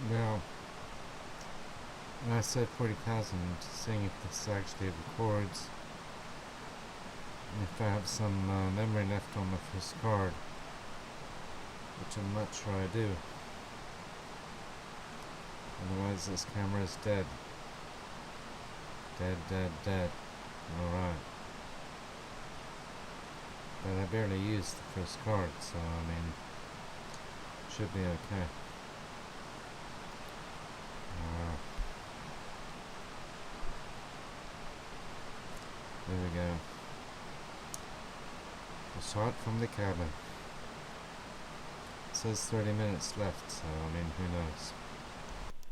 Now, I said 40,000, seeing if this actually records, and if I have some memory left on the first card, which I'm not sure I do. Otherwise this camera is dead. Dead, dead, dead. Alright. But I barely used the first card, so I mean, should be okay. There we go. I saw it from the cabin. It says 30 minutes left, so I mean, who knows.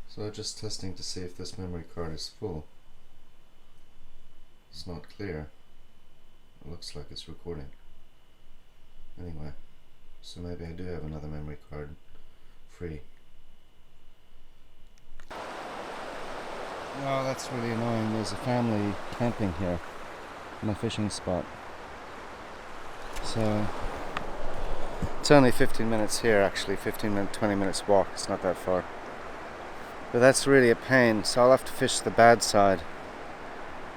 So just testing to see if this memory card is full. It's not clear. It looks like it's recording. Anyway, so maybe I do have another memory card free. Oh, that's really annoying. There's a family camping here in my fishing spot. So it's only 15 minutes here, actually 20 minutes walk. It's not that far. But that's really a pain, so I'll have to fish the bad side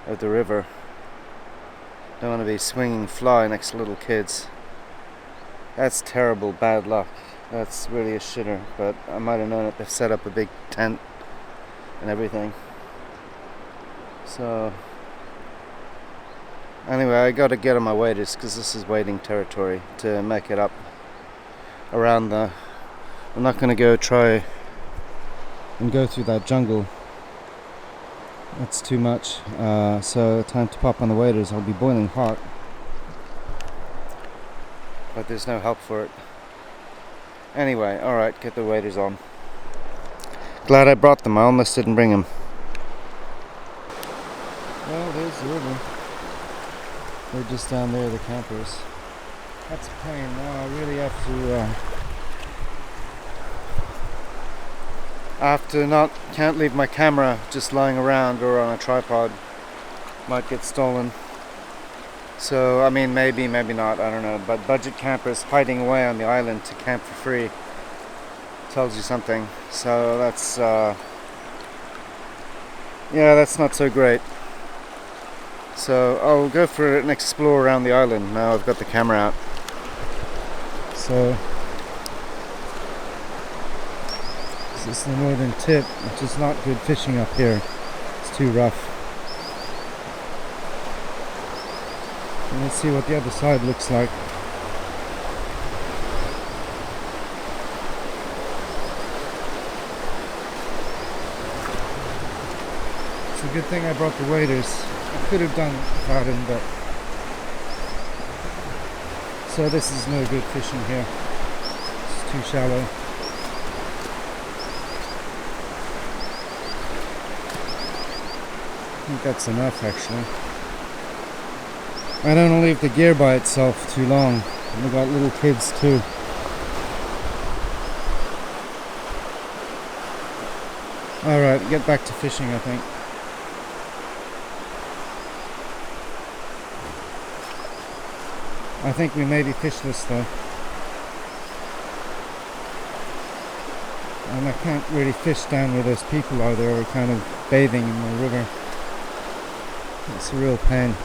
of the river. Don't want to be swinging fly next to little kids. That's terrible bad luck. That's really a shitter, but I might have known it. They've set up a big tent and everything. So anyway, I got to get on my waders because this is wading territory to make it up around the... I'm not going to go try and go through that jungle. That's too much. So time to pop on the waders. I'll be boiling hot, but there's no help for it. Anyway, alright, get the waders on. Glad I brought them. I almost didn't bring them. Well, there's the river. They're just down there, the campers. That's a pain. Now I really have to can't leave my camera just lying around or on a tripod. Might get stolen. So, I mean, maybe not, I don't know. But budget campers hiding away on the island to camp for free tells you something. So that's, yeah, that's not so great. So I'll go for an explore around the island now I've got the camera out. So this is the northern tip, which is not good fishing up here. It's too rough. And let's see what the other side looks like. It's a good thing I brought the waders. I could have done without him, but... So this is no good fishing here. It's too shallow. I think that's enough, actually. I don't want to leave the gear by itself too long. We've got little kids too. Alright, get back to fishing, I think. I think we may be fishless though. And I can't really fish down where those people are. They're kind of bathing in the river. It's a real pain.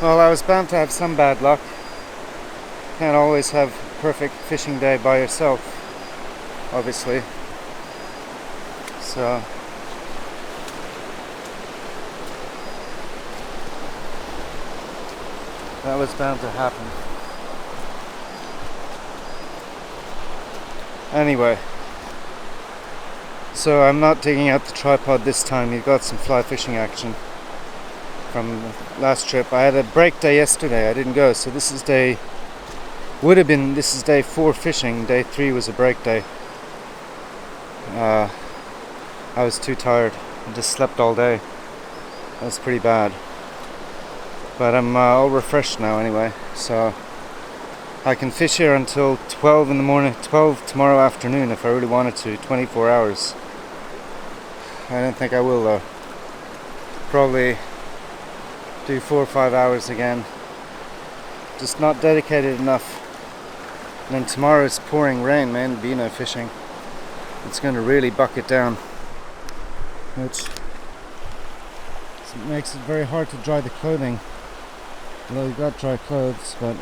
Well, I was bound to have some bad luck. Can't always have a perfect fishing day by yourself, obviously. So that was bound to happen. Anyway, so I'm not digging out the tripod this time. You've got some fly fishing action from the last trip. I had a break day yesterday. I didn't go, so this is day 4 fishing. Day 3 was a break day. I was too tired. I just slept all day. That was pretty bad. But I'm all refreshed now anyway, so I can fish here until 12 in the morning, 12 tomorrow afternoon if I really wanted to, 24 hours. I don't think I will though. Probably do 4 or 5 hours again just not dedicated enough. And then tomorrow it's pouring rain, man, be no fishing. It's going to really bucket down, which makes it very hard to dry the clothing. Although you've got dry clothes, but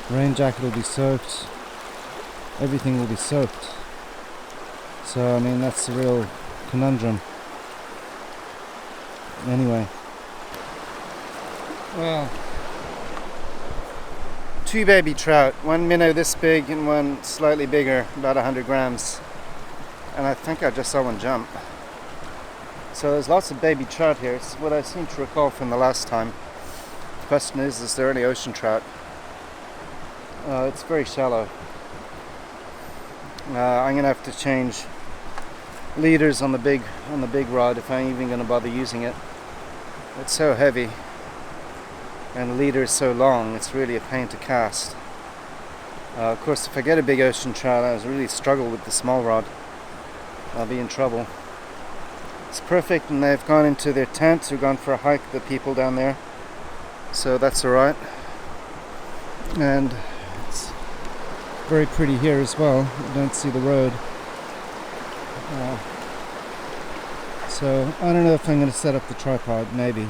rain jacket will be soaked, everything will be soaked. So I mean, that's a real conundrum. Anyway, well, 2 baby trout, one minnow this big and one slightly bigger, about 100 grams. And I think I just saw one jump. So there's lots of baby trout here. It's what I seem to recall from the last time. The question is there any ocean trout? It's very shallow. I'm gonna have to change leaders on the big rod if I'm even gonna bother using it. It's so heavy. And the leader is so long, it's really a pain to cast. Of course, if I get a big ocean trout, I really struggle with the small rod. I'll be in trouble. It's perfect, and they've gone into their tent. We've gone for a hike, the people down there. So that's alright. And it's very pretty here as well. You don't see the road. So I don't know if I'm going to set up the tripod, maybe.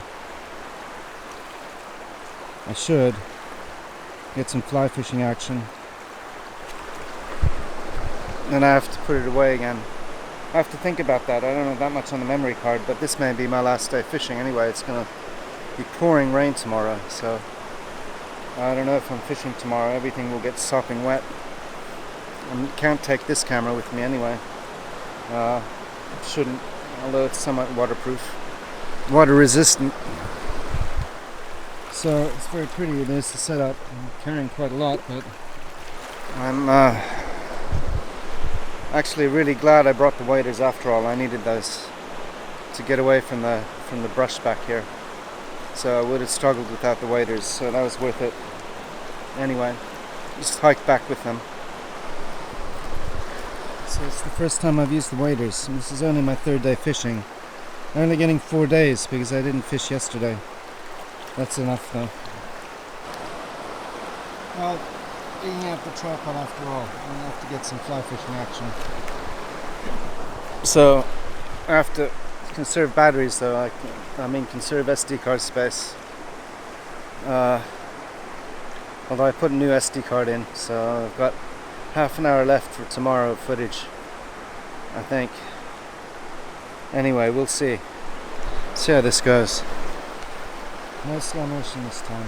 I should get some fly fishing action. Then I have to put it away again. I have to think about that. I don't know that much on the memory card, but this may be my last day fishing anyway. It's going to be pouring rain tomorrow, so I don't know if I'm fishing tomorrow. Everything will get sopping wet. I can't take this camera with me anyway. Shouldn't, although it's somewhat waterproof. Water resistant. So it's very pretty. It is to set up. I'm carrying quite a lot, but I'm actually really glad I brought the waders after all. I needed those to get away from the brush back here. So I would have struggled without the waders, so that was worth it. Anyway, just hike back with them. So it's the first time I've used the waders, and this is only my 3rd day fishing. I'm only getting 4 days because I didn't fish yesterday. That's enough though. Well, digging out the tripod after all. I'm gonna have to get some fly fishing action. So I have to conserve batteries though. I mean conserve SD card space. Although I put a new SD card in, so I've got half an hour left for tomorrow footage, I think. Anyway, we'll see. See how this goes. No slow motion this time.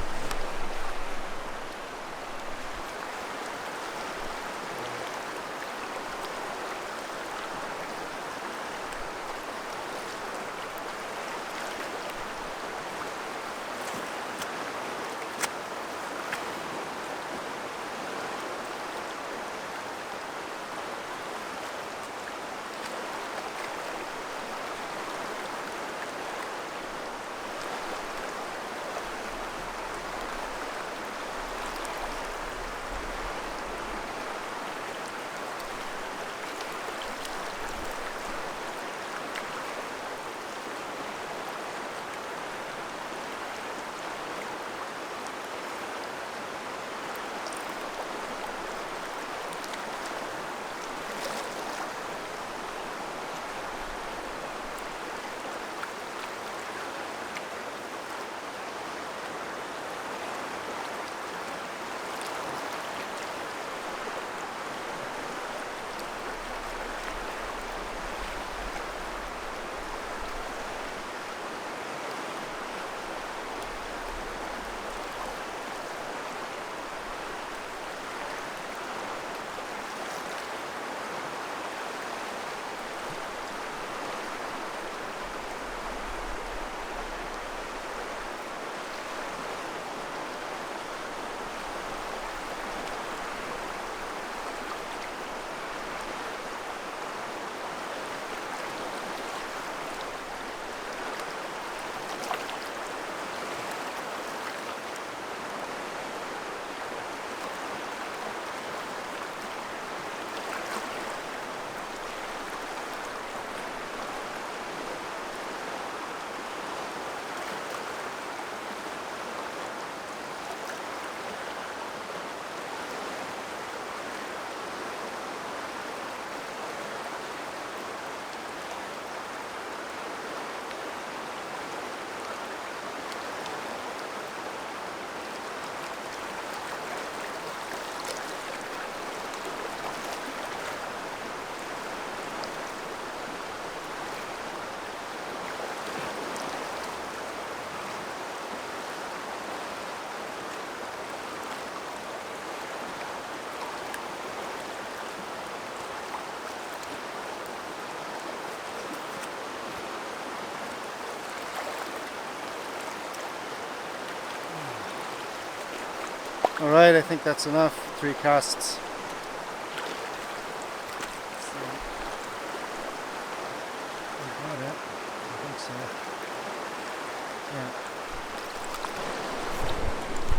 Alright, I think that's enough. 3 casts.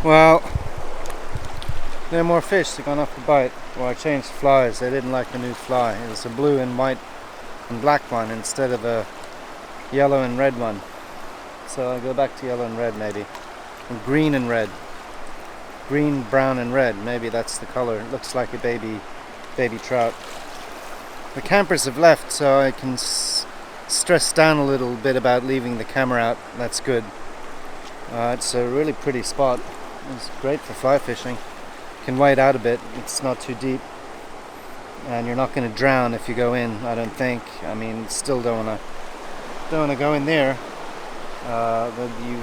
Well, there are more fish. They're gone off the bite. Well, I changed flies. They didn't like the new fly. It was a blue and white and black one instead of a yellow and red one. So I'll go back to yellow and red maybe. And green and red. Green, brown and red. Maybe that's the color. It looks like a baby trout. The campers have left, so I can stress down a little bit about leaving the camera out. That's good. It's a really pretty spot. It's great for fly fishing. You can wade out a bit. It's not too deep. And you're not going to drown if you go in, I don't think. I mean, still don't want to go in there. But you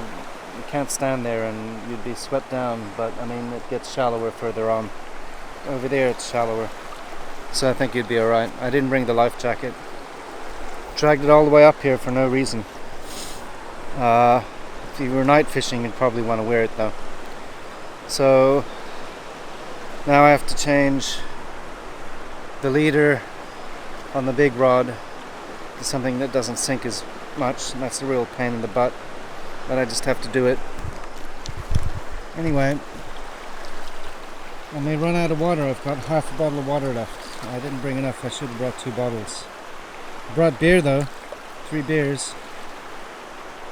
can't stand there and you'd be swept down. But I mean, it gets shallower further on. Over there it's shallower. So I think you'd be alright. I didn't bring the life jacket. Dragged it all the way up here for no reason. If you were night fishing, you'd probably want to wear it though. So now I have to change the leader on the big rod to something that doesn't sink as much, and that's a real pain in the butt, but I just have to do it. Anyway, I may run out of water. I've got half a bottle of water left. I didn't bring enough. I should have brought 2 bottles. I brought beer though, 3 beers.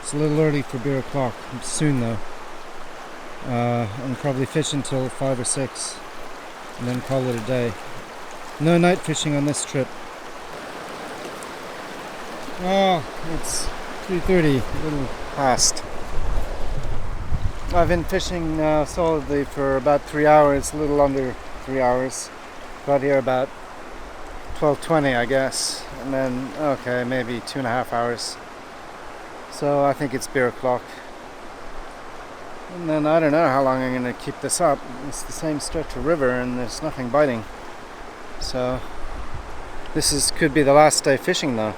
It's a little early for beer o'clock. Soon though. And probably fish until 5 or 6 and then call it a day. No night fishing on this trip. Oh, it's 3:30, a little past. I've been fishing solidly for about 3 hours, a little under 3 hours. Got here about 12:20 I guess, and then okay, maybe 2.5 hours. So I think it's beer o'clock. And then I don't know how long I'm going to keep this up. It's the same stretch of river and there's nothing biting. So this could be the last day fishing though.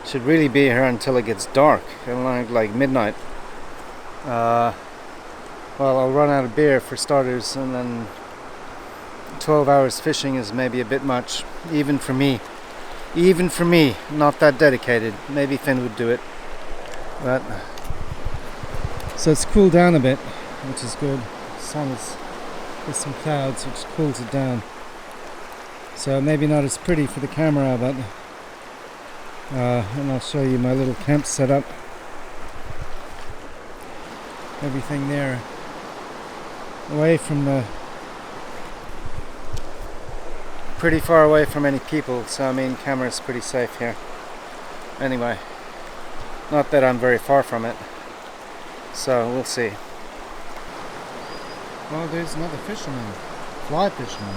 Should really be here until it gets dark, like midnight. Well, I'll run out of beer for starters, and then 12 hours fishing is maybe a bit much, even for me. Even for me, not that dedicated. Maybe Finn would do it. But so it's cooled down a bit, which is good. The sun is, there's some clouds which cools it down. So maybe not as pretty for the camera, but and I'll show you my little camp setup. Everything there, away from the, pretty far away from any people. So I mean, camera's pretty safe here. Anyway, not that I'm very far from it. So we'll see. Well, there's another fisherman, fly fisherman,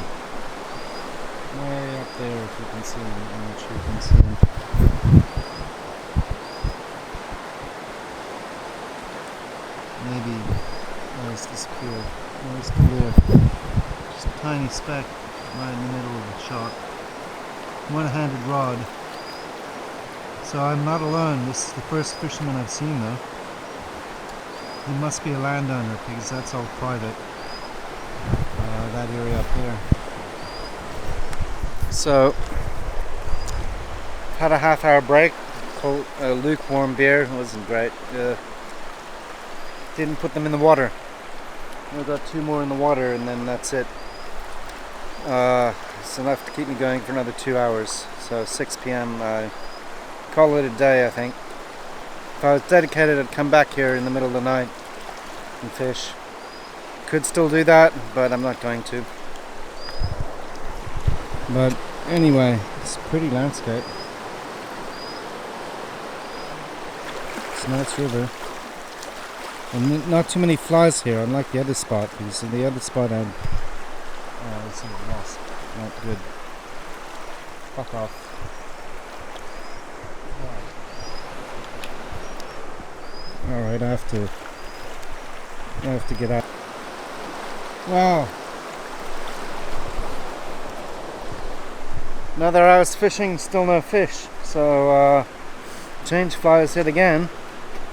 way up there. If you can see him, I'm not sure you can see him. Maybe, oh, it's disappeared. Oh, it's clear. Just a tiny speck right in the middle of the shot. One-handed rod. So I'm not alone. This is the first fisherman I've seen though. He must be a landowner because that's all private. That area up there. So, had a half-hour break. Cold, lukewarm beer. It wasn't great. Didn't put them in the water. I got 2 more in the water and then that's it. It's enough to keep me going for another 2 hours. So 6 p.m. Call it a day, I think. If I was dedicated, I'd come back here in the middle of the night and fish. Could still do that, but I'm not going to. But anyway, it's a pretty landscape. It's a nice river. And not too many flies here, unlike the other spot, because in the other spot I had this is wasp. Not good. Fuck off. Alright, I have to get out. Wow. Another hour's fishing, still no fish. So change flies, hit again.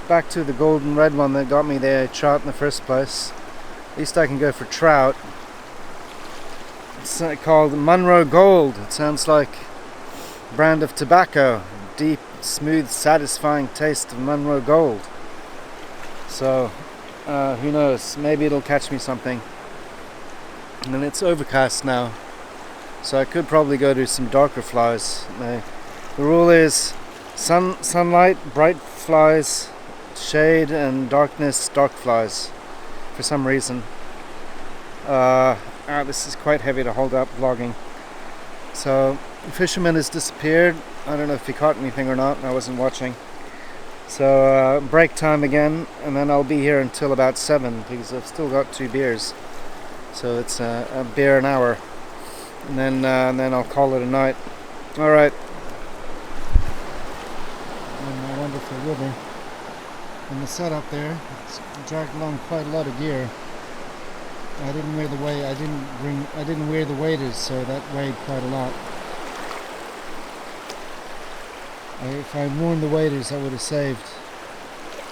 Back to the golden red one that got me the trout in the first place. At least I can go for trout. It's called Monroe Gold. It sounds like a brand of tobacco. Deep, smooth, satisfying taste of Monroe Gold. So, who knows? Maybe it'll catch me something. And it's overcast now, so I could probably go to some darker flies. The rule is sunlight, bright flies, shade, and darkness, dark flies. For some reason. This is quite heavy to hold up vlogging. So the fisherman has disappeared. I don't know if he caught anything or not. I wasn't watching. So break time again, and then I'll be here until about 7 because I've still got 2 beers. So it's a beer an hour, and then I'll call it a night. All right. And I wonder if the river and the setup there, it's dragged along quite a lot of gear. I didn't wear the waders, so that weighed quite a lot. If I'd worn the waders, I would have saved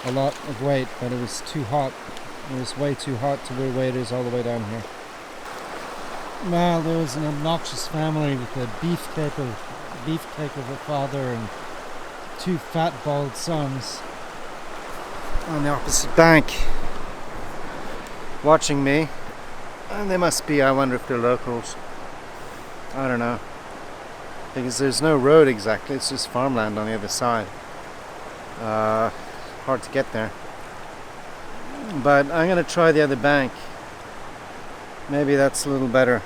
a lot of weight, but it was too hot. It was way too hot to wear waders all the way down here. Well, there was an obnoxious family with a beefcake of a father and 2 fat, bald sons on the opposite bank watching me. And they must be, I wonder if they're locals. I don't know. Because there's no road exactly, it's just farmland on the other side. Hard to get there. But I'm going to try the other bank. Maybe that's a little better.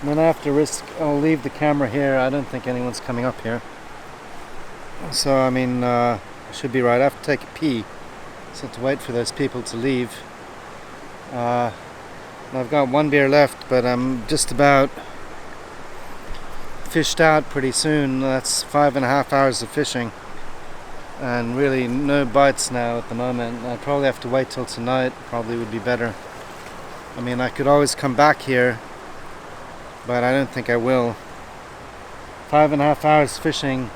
And then I have to risk, I'll leave the camera here. I don't think anyone's coming up here. So, I mean, I should be right. I have to take a pee. So I have to wait for those people to leave. I've got 1 beer left, but I'm just about fished out pretty soon. That's 5.5 hours of fishing. And really no bites now at the moment. I'd probably have to wait till tonight. Probably would be better. I mean, I could always come back here, but I don't think I will. 5.5 hours fishing,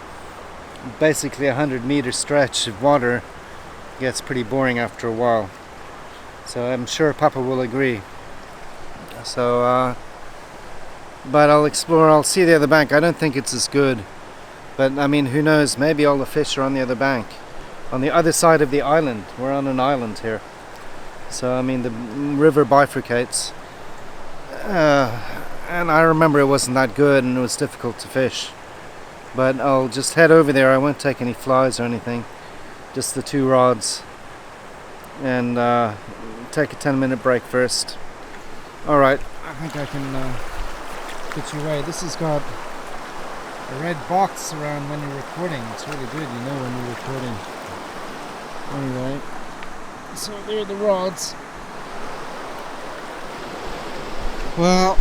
basically 100-meter stretch of water, gets pretty boring after a while. So I'm sure Papa will agree. So, but I'll explore, I'll see the other bank. I don't think it's as good. But, I mean, who knows? Maybe all the fish are on the other bank. On the other side of the island. We're on an island here. So, I mean, the river bifurcates. And I remember it wasn't that good and it was difficult to fish. But I'll just head over there. I won't take any flies or anything. Just the 2 rods. And take a 10-minute break first. Alright, I think I can get you away. This has got a red box around when you're recording. It's really good, you know, when you're recording. Anyway, so there are the rods. Well,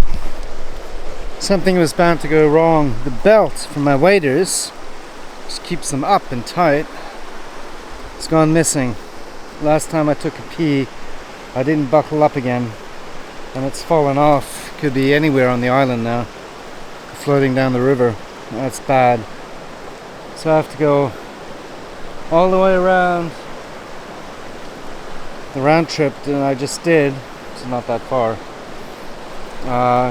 something was bound to go wrong. The belt from my waders, which keeps them up and tight, it's gone missing. Last time I took a pee, I didn't buckle up again, and it's fallen off. Could be anywhere on the island now, floating down the river. That's bad. So I have to go all the way around the round trip that I just did, which is not that far,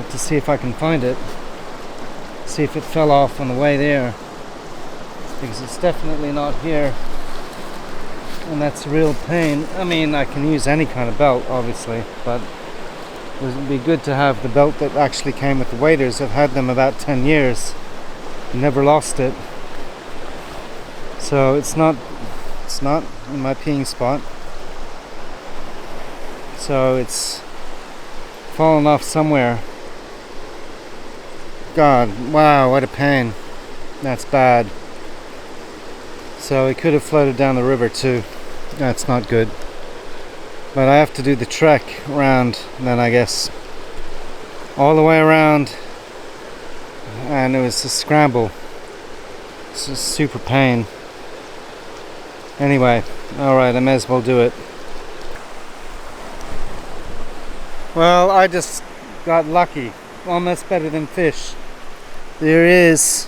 to see if I can find it. See if it fell off on the way there, because it's definitely not here. And that's a real pain. I mean, I can use any kind of belt, obviously, but it would be good to have the belt that actually came with the waders. I've had them about 10 years. Never lost it. So it's not in my peeing spot. So it's fallen off somewhere. God, wow, what a pain. That's bad. So it could have floated down the river too. That's not good. But I have to do the trek around, then I guess. All the way around. And it was a scramble. It's a super pain. Anyway, alright, I may as well do it. Well, I just got lucky. Almost better than fish. There is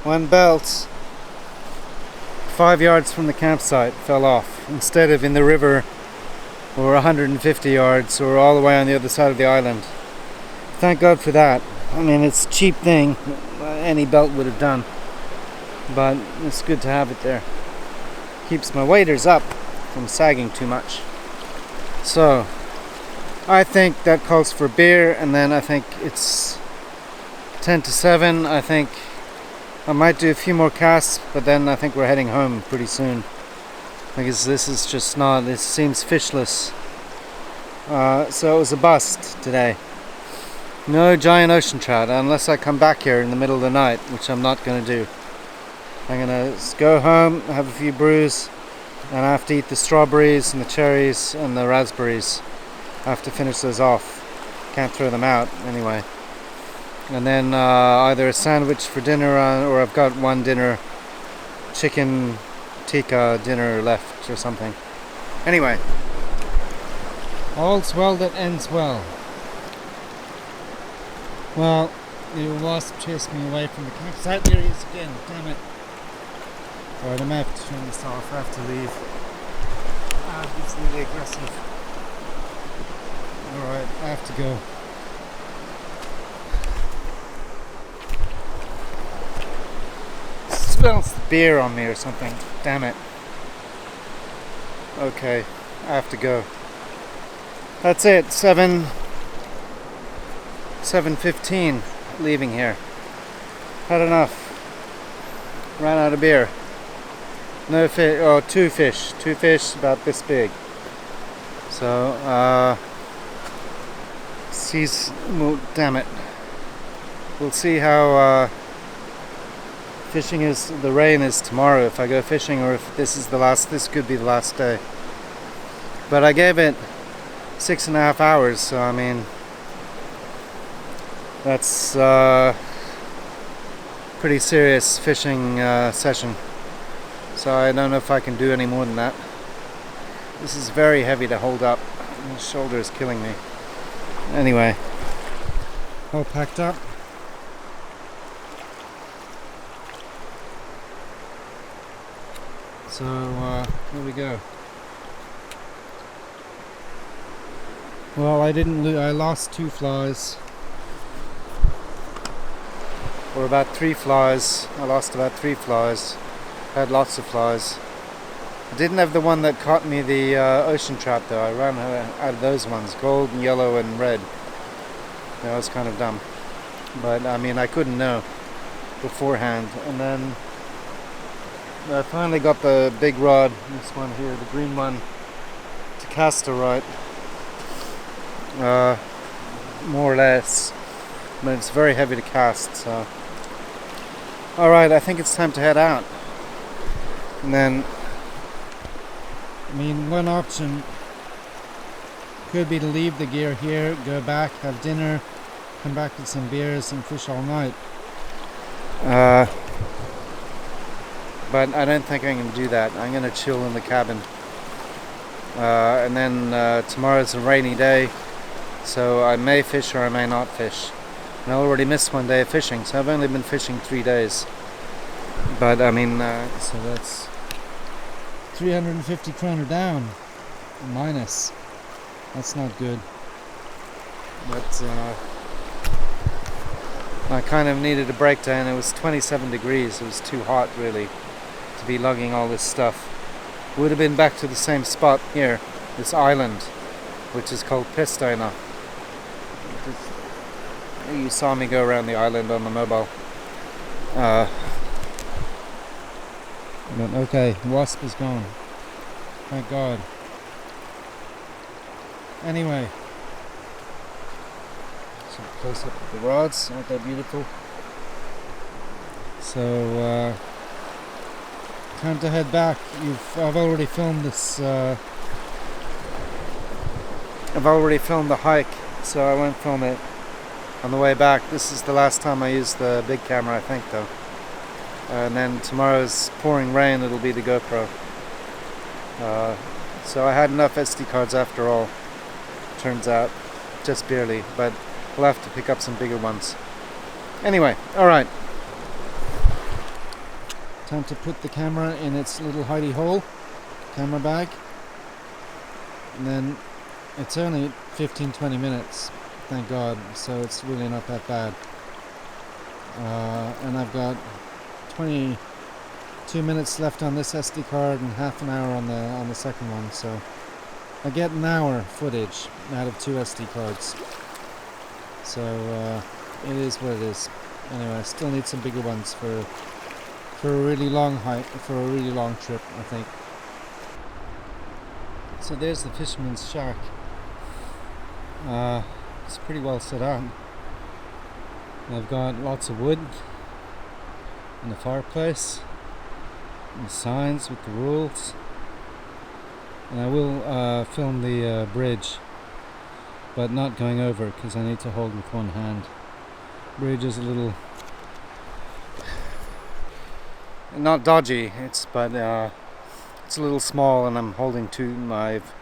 one belt 5 yards from the campsite, fell off. Instead of in the river or 150 yards, or all the way on the other side of the island. Thank God for that. I mean, it's a cheap thing, any belt would have done, but it's good to have it there. Keeps my waders up from sagging too much. So I think that calls for beer, and then I think it's 10 to 7. I think I might do a few more casts, but then I think we're heading home pretty soon, because this is just not, it seems fishless. So it was a bust today. No giant ocean trout, unless I come back here in the middle of the night, which I'm not going to do. I'm going to go home, have a few brews, and I have to eat the strawberries and the cherries and the raspberries. I have to finish those off. Can't throw them out anyway. And then either a sandwich for dinner, or I've got one dinner, chicken tikka dinner left or something. Anyway, all's well that ends well. Well, the wasp chased me away from the campsite. There he is again, damn it. Alright, I may have to turn this off, I have to leave. He's really aggressive. Alright, I have to go. Smells the beer on me or something, damn it. Okay, I have to go. That's it, 7:15, leaving here. Had enough. Ran out of beer. No fish, oh, two fish about this big. So, well, damn it. We'll see how fishing is, the rain is tomorrow if I go fishing, or if this could be the last day. But I gave it 6.5 hours, so I mean, that's pretty serious fishing session. So I don't know if I can do any more than that. This is very heavy to hold up. My shoulder is killing me. Anyway, all packed up. So here we go. Well, I lost 2 flies. Or about 3 flies. I lost about 3 flies. Had lots of flies. I didn't have the one that caught me the ocean trout though. I ran out of those ones, gold and yellow and red. That was kind of dumb. But I mean, I couldn't know beforehand. And then I finally got the big rod, this one here, the green one, to cast a right. More or less. But it's very heavy to cast, so. Alright, I think it's time to head out. And then, I mean, one option could be to leave the gear here, go back, have dinner, come back with some beers and fish all night. But I don't think I'm going to do that. I'm going to chill in the cabin. And then tomorrow's a rainy day, so I may fish or I may not fish. And I already missed one day of fishing, so I've only been fishing 3 days. But I mean, so that's 350 kroner down, minus. That's not good. But I kind of needed a breakdown. It was 27 degrees. It was too hot, really, to be lugging all this stuff. Would have been back to the same spot here, this island, which is called Vestlandet. You saw me go around the island on the mobile. But okay, wasp is gone. Thank God. Anyway, so close up of the rods, aren't they beautiful? So time to head back. I've already filmed this. I've already filmed the hike, so I won't film it on the way back. This is the last time I use the big camera, I think, though. And then tomorrow's pouring rain, it'll be the GoPro. So I had enough SD cards after all, turns out, just barely, but we'll have to pick up some bigger ones. Anyway, alright. Time to put the camera in its little hidey hole, camera bag. and then it's only 15-20 minutes, thank God, so it's really not that bad. And I've got 22 minutes left on this SD card and half an hour on the second one, so I get an hour footage out of 2 SD cards. So it is what it is. Anyway, I still need some bigger ones for a really long hike, for a really long trip, I think. So there's the fisherman's shack. It's pretty well set up. I've got lots of wood and the fireplace and the signs with the rules. And I will film the bridge, but not going over because I need to hold with one hand. Bridge is a little not dodgy, but it's a little small, and I'm holding I've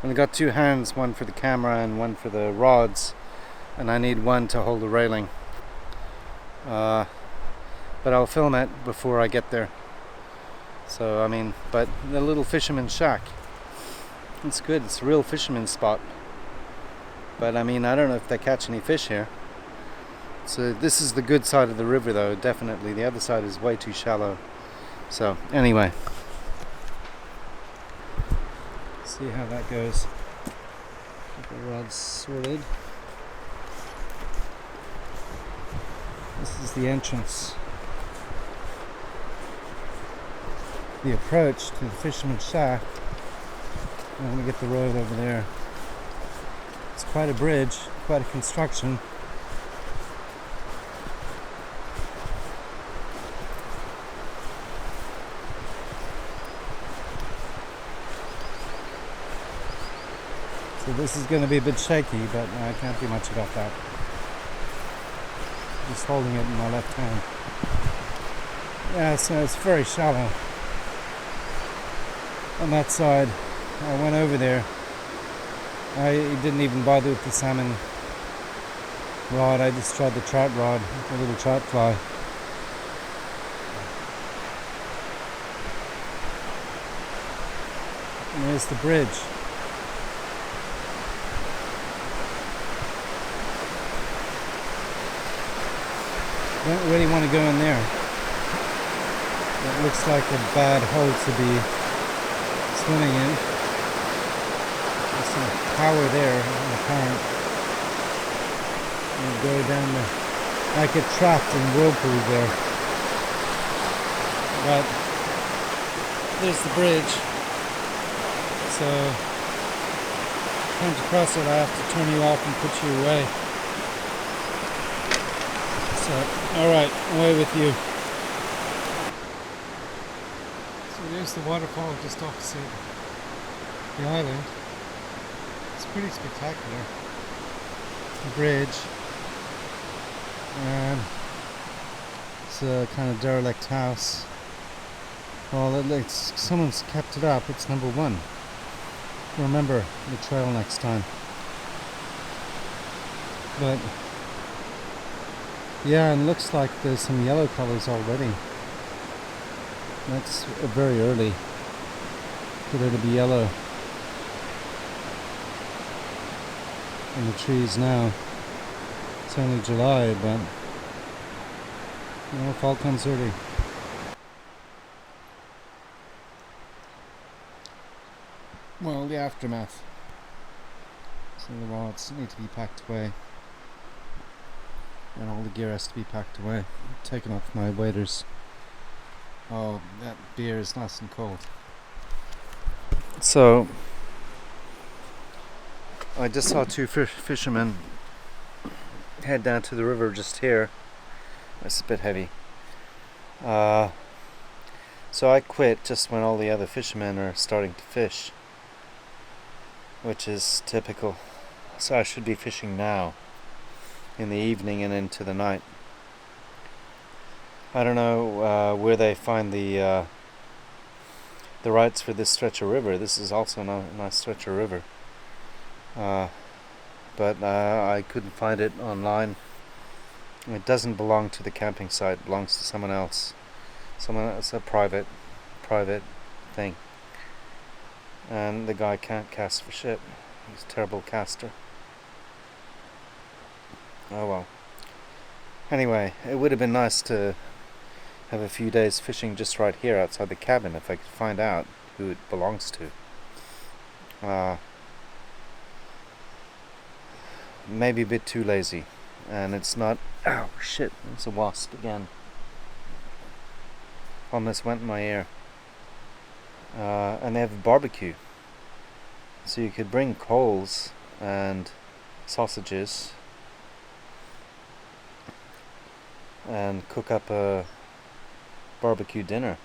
only got 2 hands, one for the camera and one for the rods, and I need one to hold the railing. But I'll film it before I get there. So I mean, but the little fisherman's shack, it's good. It's a real fisherman's spot. But I mean, I don't know if they catch any fish here. So this is the good side of the river, though, definitely. The other side is way too shallow. So anyway, see how that goes. Get the rods sorted. This is the entrance. The approach to the fisherman's shack. I'm going to get the road over there. It's quite a bridge, quite a construction. So this is going to be a bit shaky, but I can't do much about that. Just holding it in my left hand. Yeah, so it's very shallow. On that side, I went over there. I didn't even bother with the salmon rod. I just tried the trout rod, a little trout fly. And there's the bridge. Don't really want to go in there. It looks like a bad hole to be swimming in. There's some power there in the current. And go down I get trapped in whirlpool there. But there's the bridge. So trying to cross it, I have to turn you off and put you away. So, alright, away with you. So there's the waterfall just opposite the island. It's pretty spectacular. The bridge. And it's a kind of derelict house. Well, someone's kept it up. It's number 1. Remember the trail next time. But yeah, and looks like there's some yellow colors already. That's very early for there to be yellow in the trees now. It's only July, but you know, fall comes early. Well, the aftermath. So the rods need to be packed away. And all the gear has to be packed away. I'm taking off my waders. Oh, that beer is nice and cold. So, I just saw 2 fishermen head down to the river just here. It's a bit heavy. So I quit just when all the other fishermen are starting to fish, which is typical. So I should be fishing now, in the evening and into the night. I don't know where they find the rights for this stretch of river. This is also a nice stretch of river, but I couldn't find it online. It doesn't belong to the camping site. It belongs to someone else. It's a private thing. and the guy can't cast for shit. He's a terrible caster. Oh well. Anyway, it would have been nice to have a few days fishing just right here outside the cabin if I could find out who it belongs to. Maybe a bit too lazy, and it's not. Oh shit! It's a wasp again. Almost went in my ear. And they have a barbecue, so you could bring coals and sausages and cook up a barbecue dinner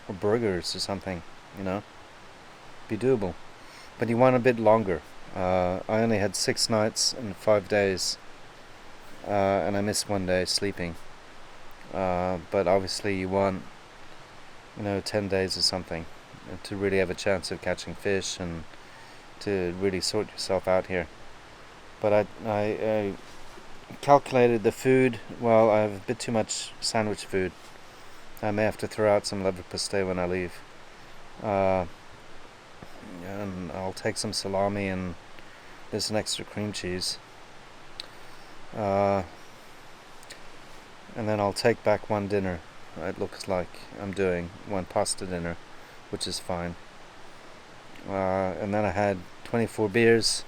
or burgers or something, you know. Be doable, but you want a bit longer. I only had 6 nights and 5 days, and I missed 1 day sleeping, but obviously you want 10 days or something to really have a chance of catching fish and to really sort yourself out here. But I calculated the food. Well, I have a bit too much sandwich food. I may have to throw out some leverpastei when I leave. And I'll take some salami, and there's an extra cream cheese. And then I'll take back one dinner. It looks like I'm doing one pasta dinner, which is fine. And then I had 24 beers,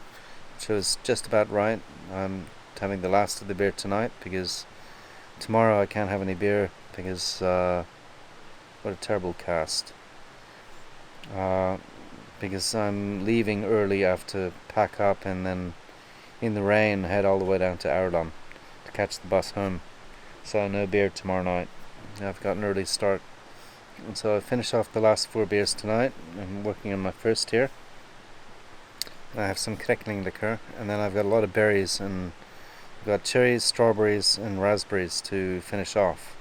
which was just about right. I'm having the last of the beer tonight because tomorrow I can't have any beer because what a terrible cast. Because I'm leaving early, I have to pack up and then in the rain head all the way down to Aurlandsdalen to catch the bus home. So no beer tomorrow night. I've got an early start. And so I finish off the last 4 beers tonight. I'm working on my first here. I have some crackling liquor, and then I've got a lot of berries, and I've got cherries, strawberries and raspberries to finish off.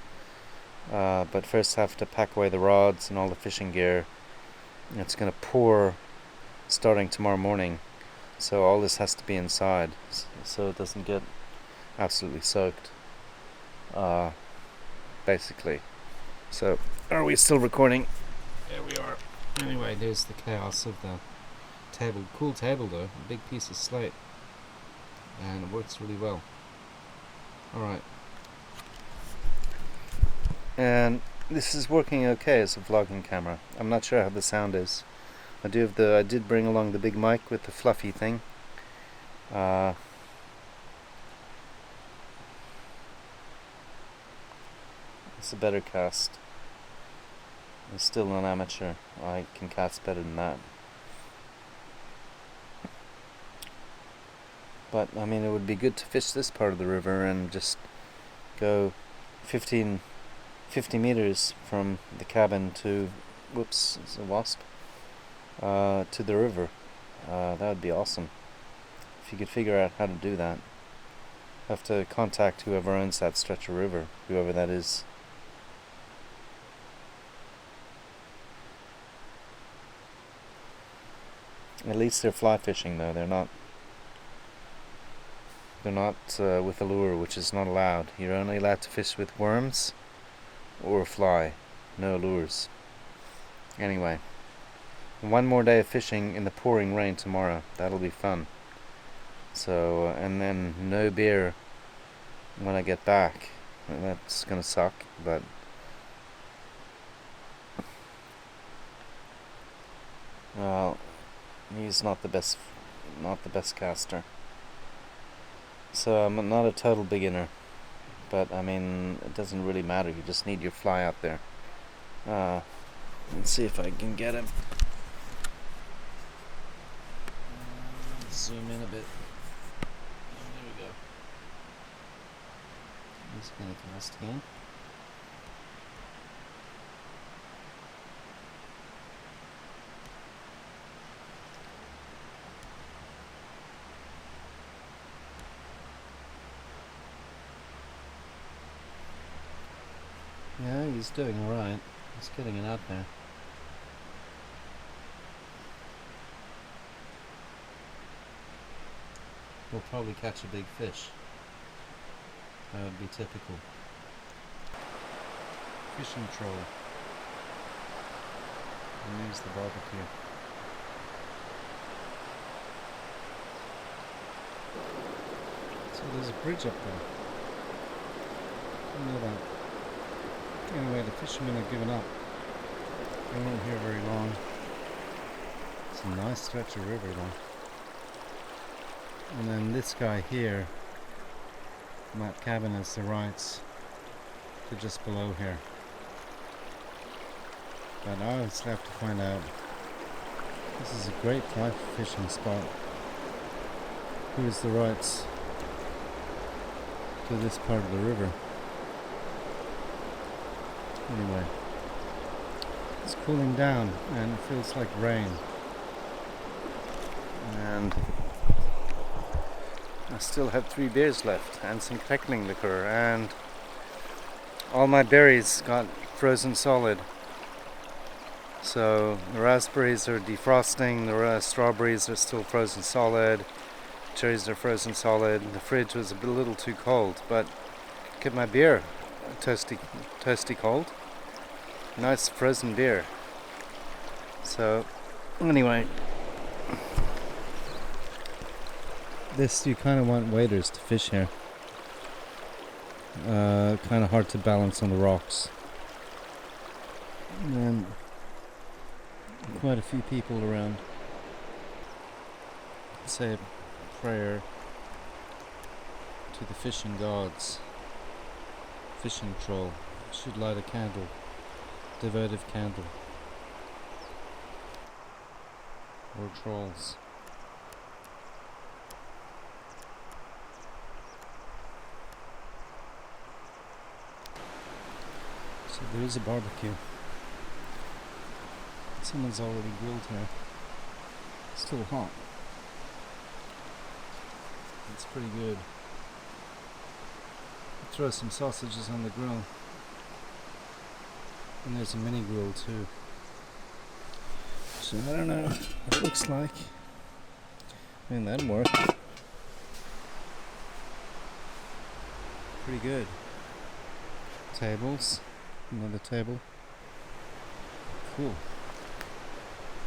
But first I have to pack away the rods and all the fishing gear. It's going to pour starting tomorrow morning, so all this has to be inside so it doesn't get absolutely soaked, basically. So are we still recording? There we are. Anyway, there's the chaos of the table. Cool table though, a big piece of slate, and it works really well. Alright, and this is working okay as a vlogging camera. I'm not sure how the sound is. I did bring along the big mic with the fluffy thing. It's a better cast. I'm still an amateur. I can cast better than that. But I mean, it would be good to fish this part of the river and just go 50 meters from the cabin to, whoops, it's a wasp, to the river. That would be awesome if you could figure out how to do that. I have to contact whoever owns that stretch of river, whoever that is. At least they're fly fishing though. They're not with a lure, which is not allowed. You're only allowed to fish with worms or fly, no lures. Anyway, 1 more day of fishing in the pouring rain tomorrow. That'll be fun. So, and then no beer when I get back. That's gonna suck, but well, he's not the best caster. So I'm not a total beginner, but I mean, it doesn't really matter. You just need your fly out there. Let's see if I can get him. Zoom in a bit. There we go. He's gonna cast again. Yeah, he's doing alright. He's getting it out there. We'll probably catch a big fish. That would be typical. Fishing troll. And there's the barbecue. So there's a bridge up there. I know that. Anyway, the fishermen have given up. They won't here very long. It's a nice stretch of river though. And then this guy here, that cabin has the rights to just below here. But I still have to find out. This is a great fly fishing spot. Who has the rights to this part of the river? Anyway, it's cooling down and it feels like rain. And I still have 3 beers left and some pickling liquor, and all my berries got frozen solid. So the raspberries are defrosting, the strawberries are still frozen solid, cherries are frozen solid. The fridge was a little too cold, but get my beer toasty cold. Nice frozen beer. So anyway, this, you kind of want waders to fish here. Kind of hard to balance on the rocks. And then quite a few people around. Say a prayer to the fishing gods. Fishing troll should light a candle, devotive candle. Or trolls. So there is a barbecue. Someone's already grilled here. It's still hot. It's pretty good. Throw some sausages on the grill. And there's a mini grill too. So I don't know what it looks like. I mean, that'd work. Pretty good. Tables. Another table. Cool.